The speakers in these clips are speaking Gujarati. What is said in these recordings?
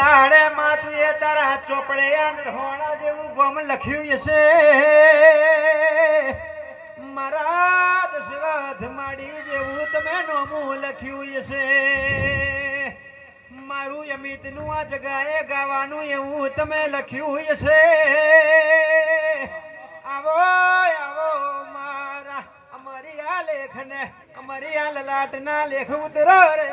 દાડે માં તું એ તારા ચોપડે હોણા જેવું ગોમ લખ્યું હશે મારા દશરથ માડી જેવું તમે નોમું લખ્યું હશે મારું યમિતનું આ જગાએ ગાવાનું એવું તમે લખ્યું હશે આવો આવો મારા અમારી આ લેખને અમારી આ લલાટના લેખ ઉતરો રે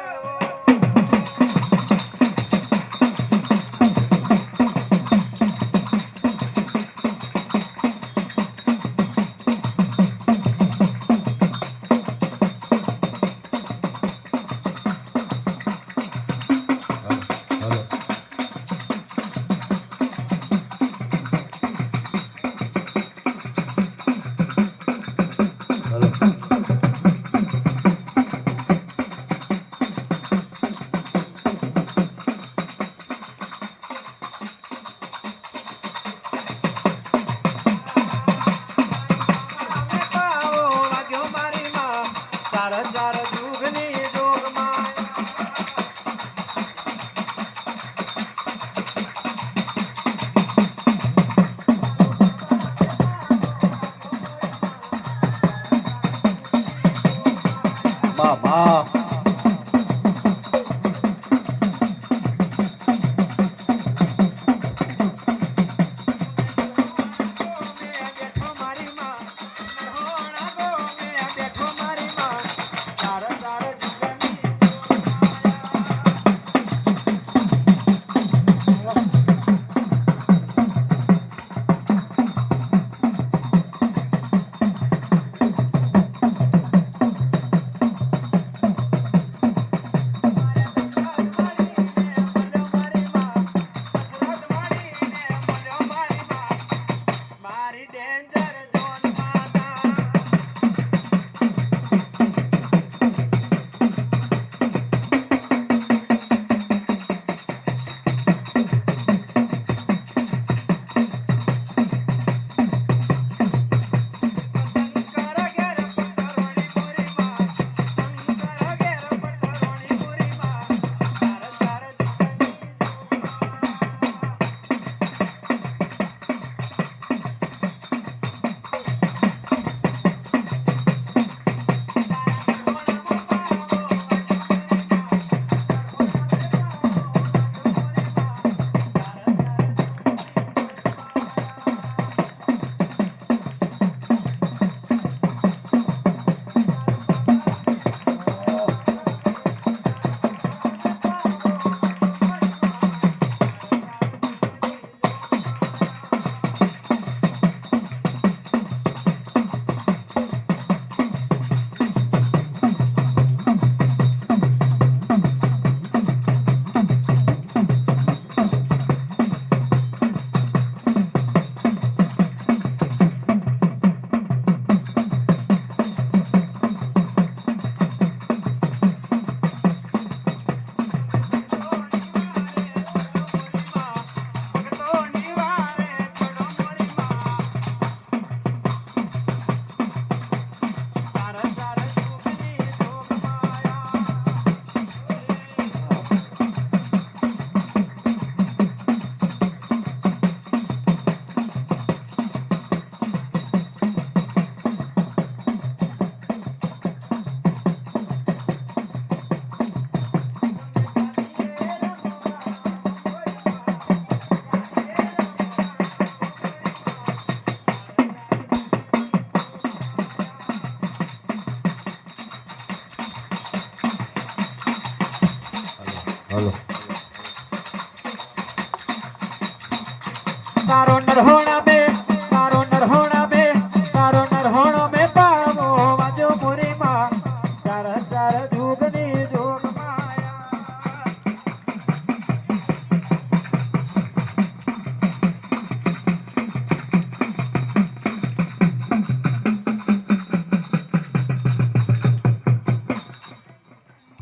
तारो नरहोना में तारो नरहोना में तारो नरहोनो में पावो वाजो मुरी मां चार चार जुगनी जोग माया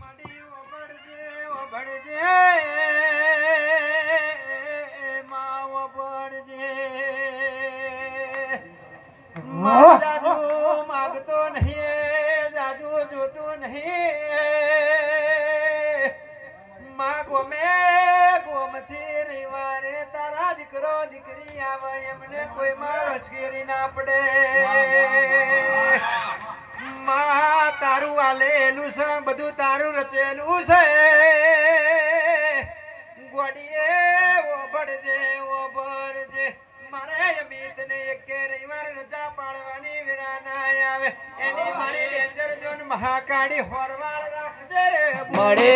मड़ी ओ बढ़जे जाजू मागतो नहीं जाजू जोतो नहीं मागो में ગોમથી રવિવારે તારા દીકરો દીકરી આવે એમને કોઈ માં રચકેરી ના પડે માં તારું આલેલું છે બધું તારું રચેલું છે ગોડીએ ઓભળજે ઓભળજે મારે અમિતને એક રવિવાર રજા પાડવાની વિરા ના આવે એની મારી ડેન્જર ઝોન મહાકાળી હોરવાળ રાખજે રે મળે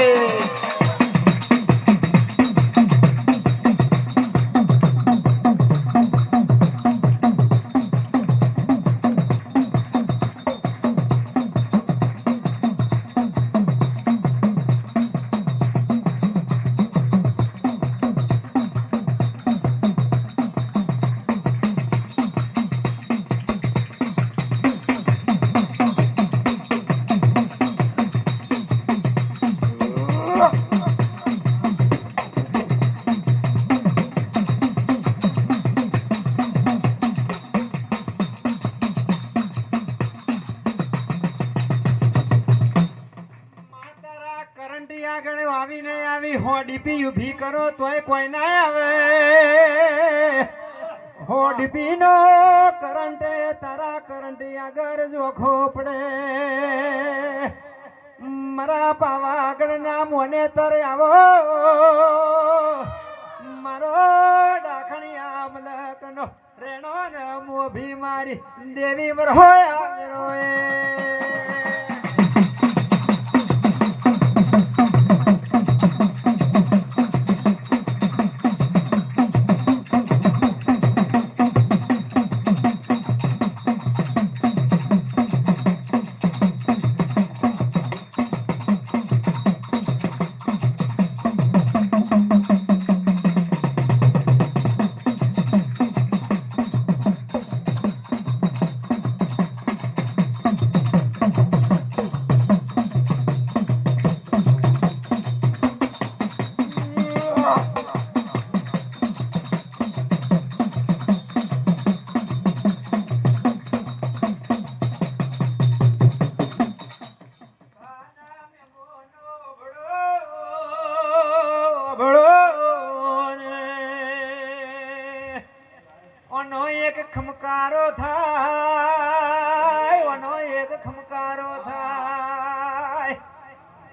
આગળ આવીને આવી હોડીપી ઊભી કરો તોય કોઈ ના આવે હોડીપી નો કરંટ તારા કરંટ આગળ જોખો પડે મારા પાવા આગળ ના મોને તરે આવો મારો ડાખણિયા મલકનો રેણો ને મોભી મારી દેવી વરહોયા ઓનો એક ખમકારો થાય ઓનો એક ખમકારો થાય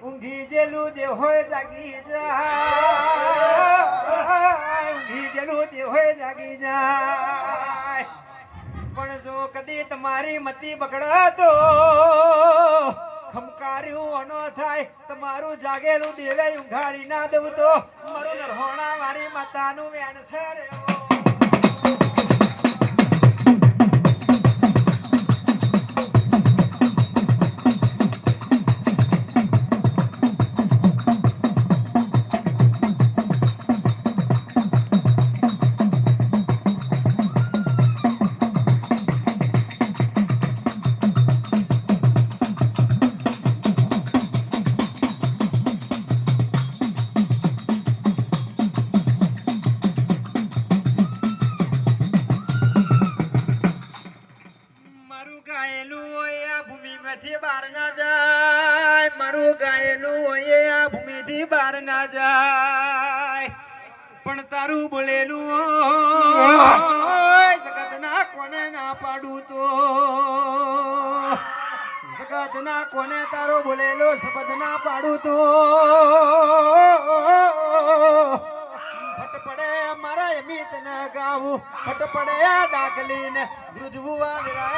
ઊંઘી જેલું જે હોય જાગી જાય ઊંઘી જેલું જે હોય જાગી જાય પણ જો કદી તમારી મતી બગડાતો ખમકાર્યું ઓનો થાય તમારું જાગેલું દેવે ઊંઘાડી ના દઉં તો મારું નરહોણા વાળી માતાનું વેણ છે રે પણ તારું બોલેલું જગત ના કોને ના પાડું તો જગત ના કોને તારો બોલેલો શબ્દ ના પાડું તો ફટ પડે મારા અમિત ને ગાવું ફટ પડે દાખલી ને ધ્રુજવું આ